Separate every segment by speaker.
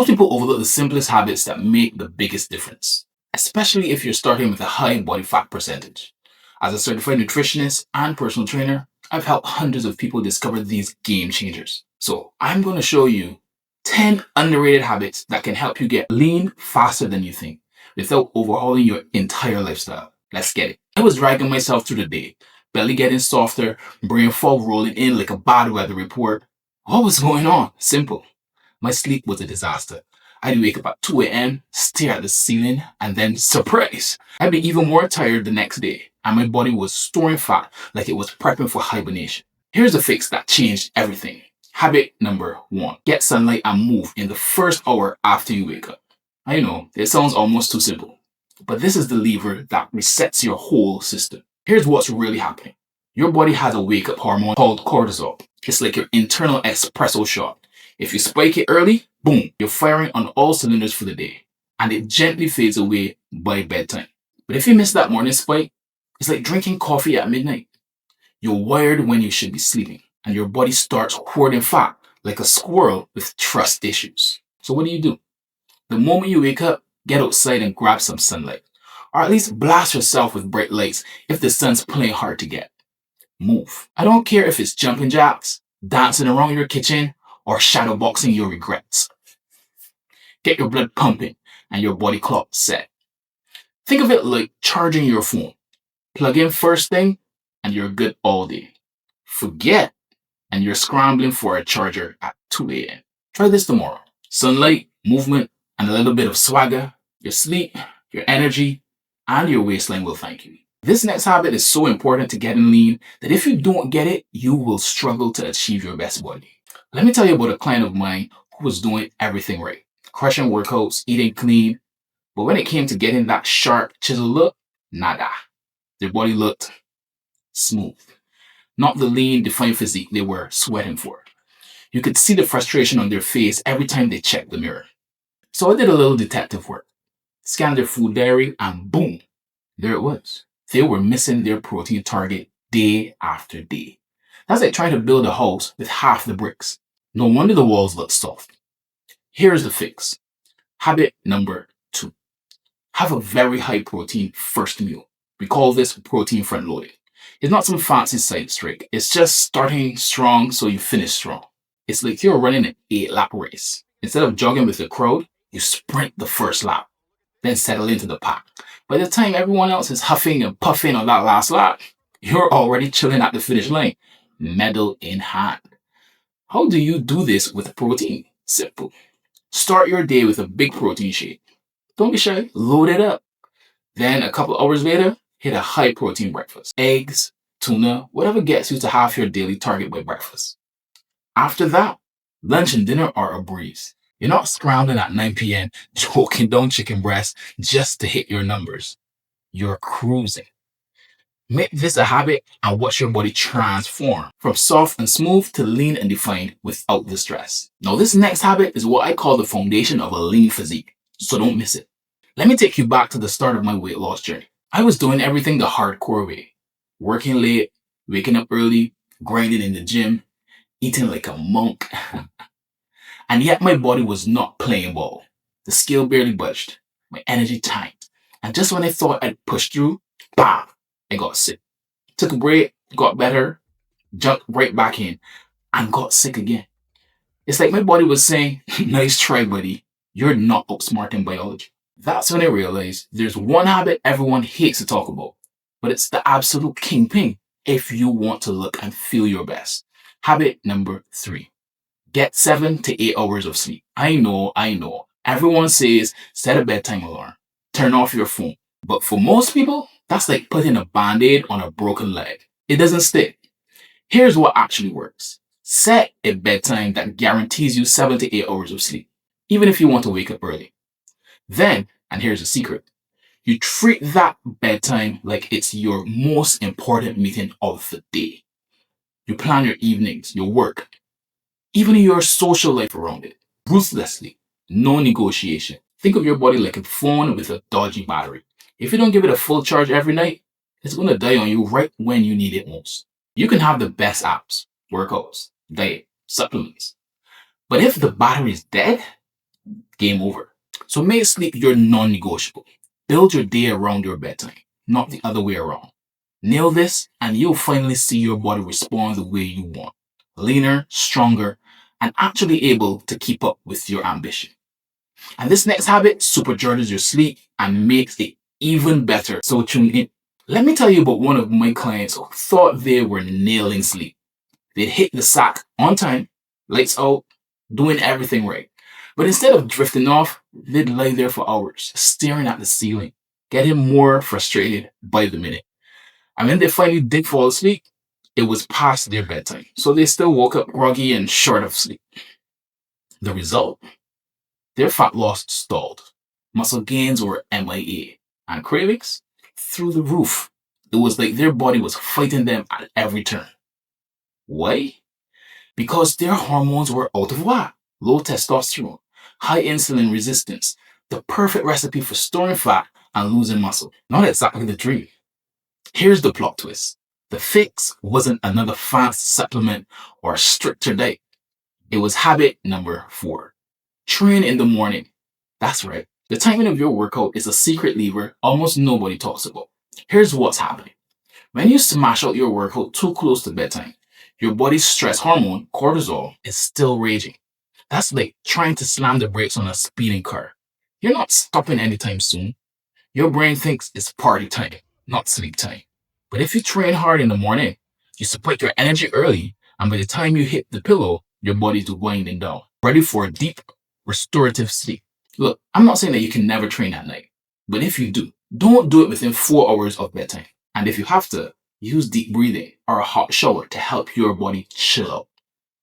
Speaker 1: Most people overlook the simplest habits that make the biggest difference, especially if you're starting with a high body fat percentage. As a certified nutritionist and personal trainer, I've helped hundreds of people discover these game changers. So I'm going to show you 10 underrated habits that can help you get lean faster than you think without overhauling your entire lifestyle. Let's get it. I was dragging myself through the day, belly getting softer, brain fog rolling in like a bad weather report. What was going on? Simple. My sleep was a disaster. I'd wake up at 2 a.m., stare at the ceiling, and then surprise! I'd be even more tired the next day, and my body was storing fat like it was prepping for hibernation. Here's a fix that changed everything. Habit number 1. Get sunlight and move in the first hour after you wake up. I know, it sounds almost too simple, but this is the lever that resets your whole system. Here's what's really happening. Your body has a wake-up hormone called cortisol. It's like your internal espresso shot. If you spike it early, boom, you're firing on all cylinders for the day, and it gently fades away by bedtime. But if you miss that morning spike, it's like drinking coffee at midnight. You're wired when you should be sleeping, and your body starts hoarding fat like a squirrel with trust issues. So what do? The moment you wake up, get outside and grab some sunlight, or at least blast yourself with bright lights if the sun's playing hard to get. Move. I don't care if it's jumping jacks, dancing around your kitchen, or shadowboxing your regrets. Get your blood pumping and your body clock set. Think of it like charging your phone. Plug in first thing and you're good all day. Forget and you're scrambling for a charger at 2 a.m. Try this tomorrow. Sunlight, movement, and a little bit of swagger. Your sleep, your energy, and your waistline will thank you. This next habit is so important to getting lean that if you don't get it, you will struggle to achieve your best body. Let me tell you about a client of mine who was doing everything right. Crushing workouts, eating clean. But when it came to getting that sharp, chiseled look, nada. Their body looked smooth. Not the lean, defined physique they were sweating for. You could see the frustration on their face every time they checked the mirror. So I did a little detective work. Scanned their food diary and boom, there it was. They were missing their protein target day after day. That's like trying to build a house with half the bricks. No wonder the walls look soft. Here's the fix. Habit number 2. Have a very high protein first meal. We call this protein front loading. It's not some fancy side trick. It's just starting strong so you finish strong. It's like you're running an 8-lap race. Instead of jogging with the crowd, you sprint the first lap, then settle into the pack. By the time everyone else is huffing and puffing on that last lap, you're already chilling at the finish line, medal in hand. How do you do this with protein? Simple. Start your day with a big protein shake. Don't be shy, load it up. Then a couple hours later, hit a high protein breakfast. Eggs, tuna, whatever gets you to half your daily target by breakfast. After that, lunch and dinner are a breeze. You're not scrambling at 9 p.m. choking down chicken breasts just to hit your numbers. You're cruising. Make this a habit and watch your body transform from soft and smooth to lean and defined without the stress. Now this next habit is what I call the foundation of a lean physique, so don't miss it. Let me take you back to the start of my weight loss journey. I was doing everything the hardcore way. Working late, waking up early, grinding in the gym, eating like a monk. And yet my body was not playing ball. The scale barely budged, my energy tanked. And just when I thought I'd pushed through, bam! I got sick. Took a break, got better, jumped right back in, and got sick again. It's like my body was saying, nice try, buddy. You're not outsmarting biology. That's when I realized there's one habit everyone hates to talk about, but it's the absolute kingpin if you want to look and feel your best. Habit number 3. Get 7 to 8 hours of sleep. I know. Everyone says set a bedtime alarm, turn off your phone. But for most people, that's like putting a band-aid on a broken leg. It doesn't stick. Here's what actually works. Set a bedtime that guarantees you 7 to 8 hours of sleep, even if you want to wake up early. Then, and here's the secret, you treat that bedtime like it's your most important meeting of the day. You plan your evenings, your work, even your social life around it, ruthlessly, no negotiation. Think of your body like a phone with a dodgy battery. If you don't give it a full charge every night, it's going to die on you right when you need it most. You can have the best apps, workouts, diet, supplements. But if the battery is dead, game over. So make sleep your non-negotiable. Build your day around your bedtime, not the other way around. Nail this and you'll finally see your body respond the way you want. Leaner, stronger, and actually able to keep up with your ambition. And this next habit supercharges your sleep and makes it even better. So tune in. Let me tell you about one of my clients who thought they were nailing sleep. They'd hit the sack on time, lights out, doing everything right. But instead of drifting off, they'd lie there for hours, staring at the ceiling, getting more frustrated by the minute. And when they finally did fall asleep, it was past their bedtime. So they still woke up groggy and short of sleep. The result? Their fat loss stalled. Muscle gains were MIA. And cravings? Through the roof. It was like their body was fighting them at every turn. Why? Because their hormones were out of whack. Low testosterone, high insulin resistance, the perfect recipe for storing fat and losing muscle. Not exactly the dream. Here's the plot twist. The fix wasn't another fast supplement or stricter diet. It was habit number 4. Train in the morning. That's right. The timing of your workout is a secret lever almost nobody talks about. Here's what's happening. When you smash out your workout too close to bedtime, your body's stress hormone, cortisol, is still raging. That's like trying to slam the brakes on a speeding car. You're not stopping anytime soon. Your brain thinks it's party time, not sleep time. But if you train hard in the morning, you spike your energy early, and by the time you hit the pillow, your body's winding down, ready for a deep, restorative sleep. Look, I'm not saying that you can never train at night, but if you do, don't do it within 4 hours of bedtime. And if you have to, use deep breathing or a hot shower to help your body chill out.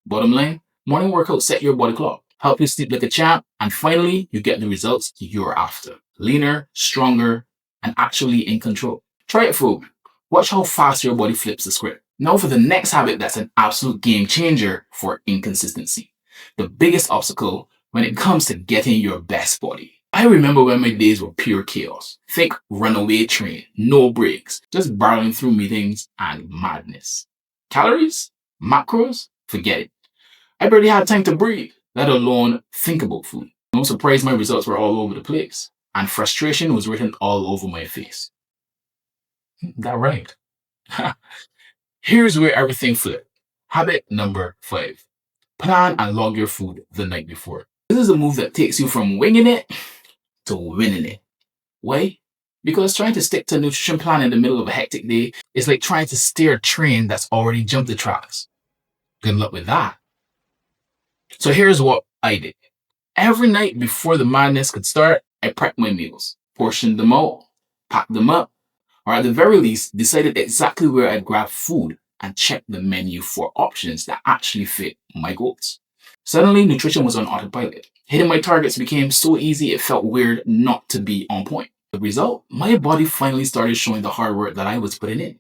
Speaker 1: Bottom line, morning workouts set your body clock, help you sleep like a champ, and finally, you get the results you're after. Leaner, stronger, and actually in control. Try it, folks. Watch how fast your body flips the script. Now for the next habit that's an absolute game changer for inconsistency. The biggest obstacle when it comes to getting your best body. I remember when my days were pure chaos. Think runaway train, no breaks, just barreling through meetings and madness. Calories? Macros? Forget it. I barely had time to breathe, let alone think about food. No surprise my results were all over the place, and frustration was written all over my face. That right. Here's where everything flipped. Habit number 5. Plan and log your food the night before. This is a move that takes you from winging it to winning it. Why? Because trying to stick to a nutrition plan in the middle of a hectic day is like trying to steer a train that's already jumped the tracks. Good luck with that. So here's what I did. Every night before the madness could start, I prepped my meals, portioned them out, packed them up, or at the very least, decided exactly where I'd grab food and checked the menu for options that actually fit my goals. Suddenly, nutrition was on autopilot. Hitting my targets became so easy it felt weird not to be on point. The result? My body finally started showing the hard work that I was putting in.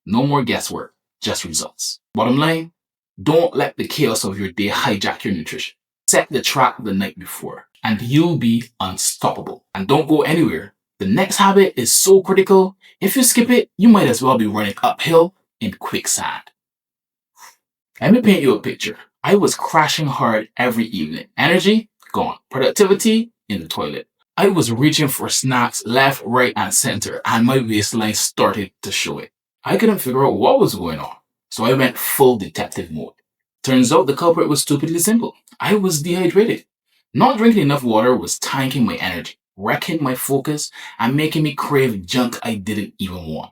Speaker 1: No more guesswork, just results. Bottom line, don't let the chaos of your day hijack your nutrition. Set the trap the night before, and you'll be unstoppable. And don't go anywhere. The next habit is so critical, if you skip it, you might as well be running uphill in quicksand. Let me paint you a picture. I was crashing hard every evening. Energy? Gone. Productivity? In the toilet. I was reaching for snacks left, right, and center, and my waistline started to show it. I couldn't figure out what was going on, so I went full detective mode. Turns out the culprit was stupidly simple. I was dehydrated. Not drinking enough water was tanking my energy, wrecking my focus, and making me crave junk I didn't even want.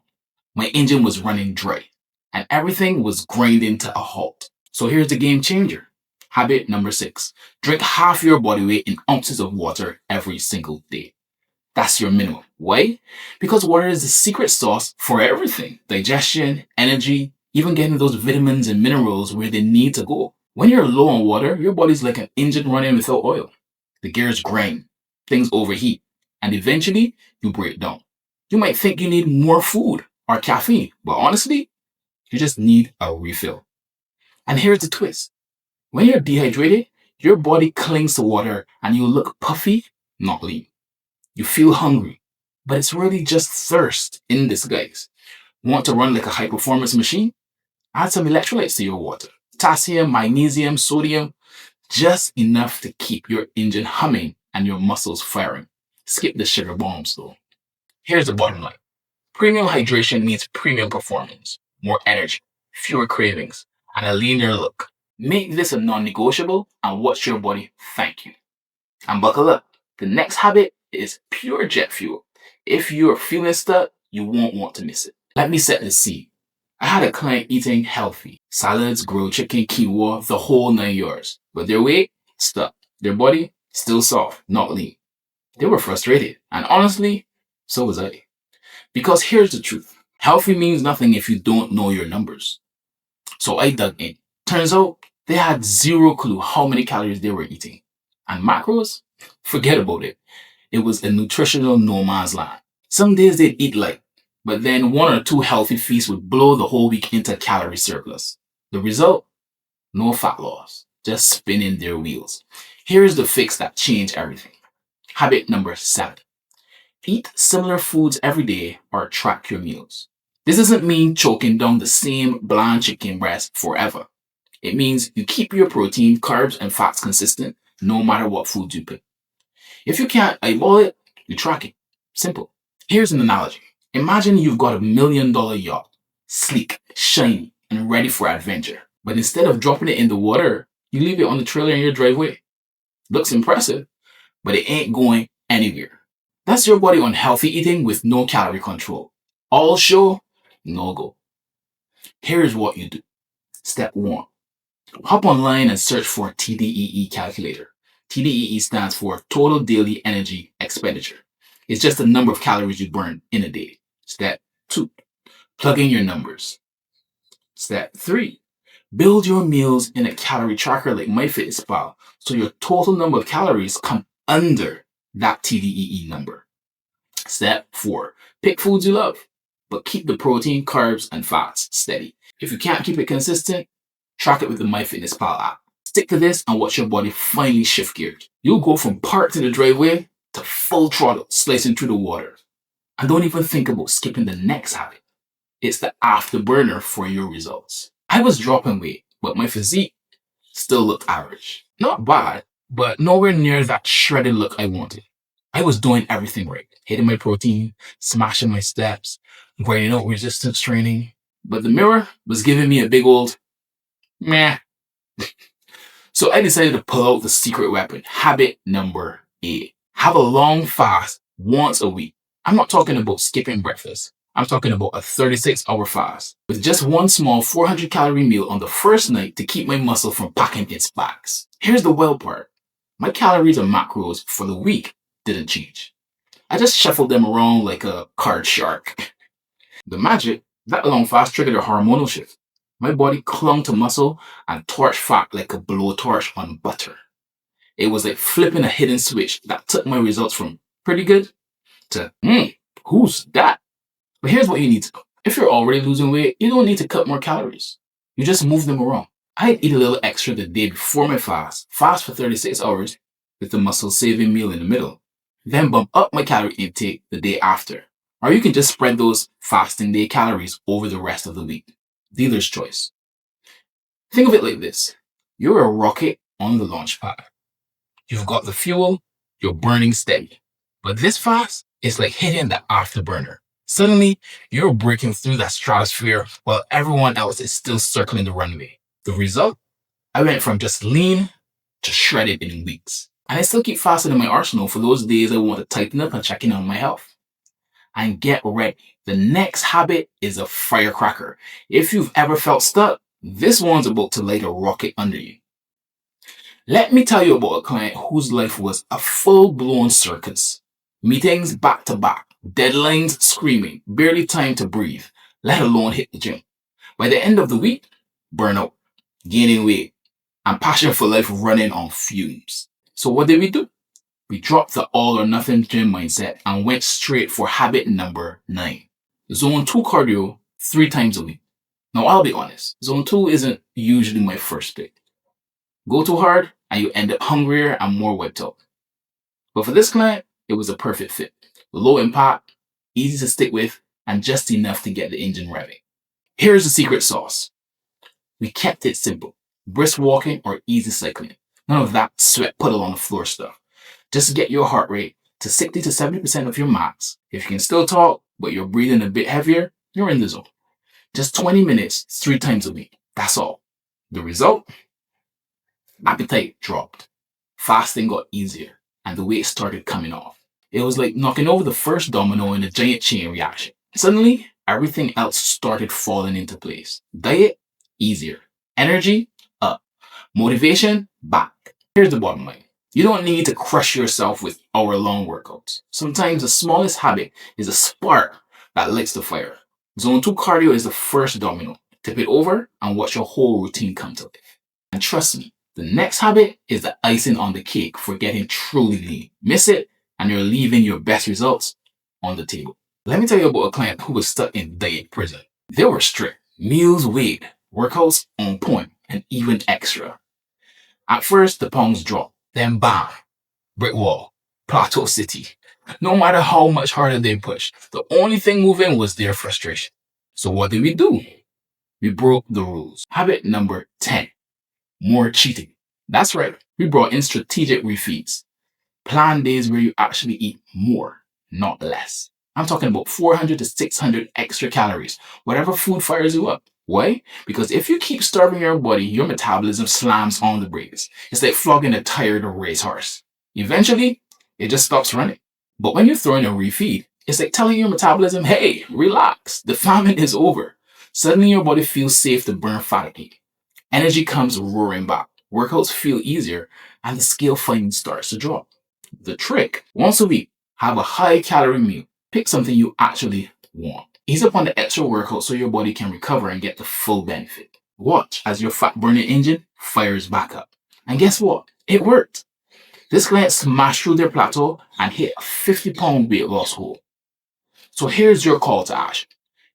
Speaker 1: My engine was running dry, and everything was grinding to a halt. So here's the game changer. Habit number 6. Drink half your body weight in ounces of water every single day. That's your minimum. Why? Because water is the secret sauce for everything. Digestion, energy, even getting those vitamins and minerals where they need to go. When you're low on water, your body's like an engine running without oil. The gears grind, things overheat, and eventually you break down. You might think you need more food or caffeine, but honestly, you just need a refill. And here's the twist. When you're dehydrated, your body clings to water and you look puffy, not lean. You feel hungry, but it's really just thirst in disguise. Want to run like a high-performance machine? Add some electrolytes to your water. Potassium, magnesium, sodium, just enough to keep your engine humming and your muscles firing. Skip the sugar bombs though. Here's the bottom line. Premium hydration means premium performance, more energy, fewer cravings, and a leaner look. Make this a non-negotiable and watch your body thank you. And buckle up. The next habit is pure jet fuel. If you're feeling stuck, you won't want to miss it. Let me set the scene. I had a client eating healthy. Salads, grilled chicken, quinoa, the whole 9 yards. But their weight, stuck. Their body, still soft, not lean. They were frustrated. And honestly, so was I. Because here's the truth. Healthy means nothing if you don't know your numbers. So I dug in. Turns out, they had zero clue how many calories they were eating. And macros? Forget about it. It was a nutritional no man's land. Some days they'd eat light, but then 1 or 2 healthy feasts would blow the whole week into calorie surplus. The result? No fat loss, just spinning their wheels. Here's the fix that changed everything. Habit number 7. Eat similar foods every day or track your meals. This doesn't mean choking down the same bland chicken breast forever. It means you keep your protein, carbs, and fats consistent no matter what foods you pick. If you can't eyeball it, you track it. Simple. Here's an analogy. Imagine you've got $1 million yacht, sleek, shiny, and ready for adventure. But instead of dropping it in the water, you leave it on the trailer in your driveway. Looks impressive, but it ain't going anywhere. That's your body on healthy eating with no calorie control. All show, no go. Here's what you do. Step 1. Hop online and search for TDEE calculator. TDEE stands for Total Daily Energy Expenditure. It's just the number of calories you burn in a day. Step 2. Plug in your numbers. Step 3. Build your meals in a calorie tracker like MyFitnessPal so your total number of calories come under that TDEE number. Step 4. Pick foods you love, but keep the protein, carbs, and fats steady. If you can't keep it consistent, track it with the MyFitnessPal app. Stick to this and watch your body finally shift gears. You'll go from parked in the driveway to full throttle slicing through the water. And don't even think about skipping the next habit. It's the afterburner for your results. I was dropping weight, but my physique still looked average. Not bad, but nowhere near that shredded look I wanted. I was doing everything right. Hitting my protein, smashing my steps, grinding out resistance training. But the mirror was giving me a big old meh. So I decided to pull out the secret weapon. Habit number 8. Have a long fast once a week. I'm not talking about skipping breakfast. I'm talking about a 36-hour fast with just one small 400-calorie meal on the first night to keep my muscle from packing its bags. Here's the wild part. My calories and macros for the week didn't change. I just shuffled them around like a card shark. The magic, that long fast triggered a hormonal shift. My body clung to muscle and torched fat like a blowtorch on butter. It was like flipping a hidden switch that took my results from pretty good to, who's that? But here's what you need to know. If you're already losing weight, you don't need to cut more calories. You just move them around. I'd eat a little extra the day before my fast for 36 hours with the muscle-saving meal in the middle, then bump up my calorie intake the day after. Or you can just spread those fasting day calories over the rest of the week. Dealer's choice. Think of it like this. You're a rocket on the launch pad. You've got the fuel, you're burning steady. But this fast is like hitting the afterburner. Suddenly, you're breaking through that stratosphere while everyone else is still circling the runway. The result? I went from just lean to shredded in weeks. And I still keep fasting in my arsenal for those days I want to tighten up and check in on my health. And get ready. The next habit is a firecracker. If you've ever felt stuck, this one's about to light a rocket under you. Let me tell you about a client whose life was a full-blown circus. Meetings back to back, deadlines screaming, barely time to breathe, let alone hit the gym. By the end of the week, burnout, gaining weight, and passion for life running on fumes. So what did we do? We dropped the all or nothing gym mindset and went straight for habit number 9. Zone 2 cardio 3 times a week. Now I'll be honest, zone 2 isn't usually my first pick. Go too hard and you end up hungrier and more wiped out. But for this client, it was a perfect fit. Low impact, easy to stick with, and just enough to get the engine revving. Here's the secret sauce. We kept it simple. Brisk walking or easy cycling. None of that sweat puddle on the floor stuff. Just get your heart rate to 60 to 70% of your max. If you can still talk, but you're breathing a bit heavier, you're in the zone. Just 20 minutes, 3 times a week. That's all. The result? Appetite dropped. Fasting got easier, and the weight started coming off. It was like knocking over the first domino in a giant chain reaction. Suddenly, everything else started falling into place. Diet, easier. Energy, up. Motivation, back. Here's the bottom line. You don't need to crush yourself with hour-long workouts. Sometimes the smallest habit is a spark that lights the fire. Zone 2 cardio is the first domino. Tip it over and watch your whole routine come to life. And trust me, the next habit is the icing on the cake for getting truly lean. Miss it, and you're leaving your best results on the table. Let me tell you about a client who was stuck in diet prison. They were strict. Meals weighed, workouts on point, and even extra. At first, the pounds dropped. Then bam, brick wall, plateau city. No matter how much harder they pushed, the only thing moving was their frustration. So what did we do? We broke the rules. Habit number 10, more cheating. That's right, we brought in strategic refeeds. Plan days where you actually eat more, not less. I'm talking about 400 to 600 extra calories, whatever food fires you up. Why? Because if you keep starving your body, your metabolism slams on the brakes. It's like flogging a tired racehorse. Eventually, it just stops running. But when you throw in a refeed, it's like telling your metabolism, hey, relax, the famine is over. Suddenly your body feels safe to burn fat again. Energy comes roaring back. Workouts feel easier, and the scale finally starts to drop. The trick, once a week, have a high-calorie meal. Pick something you actually want. Ease up on the extra workout so your body can recover and get the full benefit. Watch as your fat-burning engine fires back up. And guess what? It worked. This client smashed through their plateau and hit a 50-pound weight loss goal. So here's your call to action.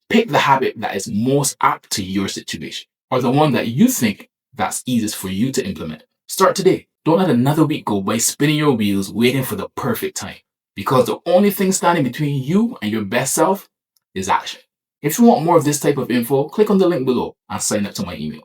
Speaker 1: Pick the habit that is most apt to your situation, or the one that you think that's easiest for you to implement. Start today. Don't let another week go by spinning your wheels waiting for the perfect time. Because the only thing standing between you and your best self is action. If you want more of this type of info, click on the link below and sign up to my email.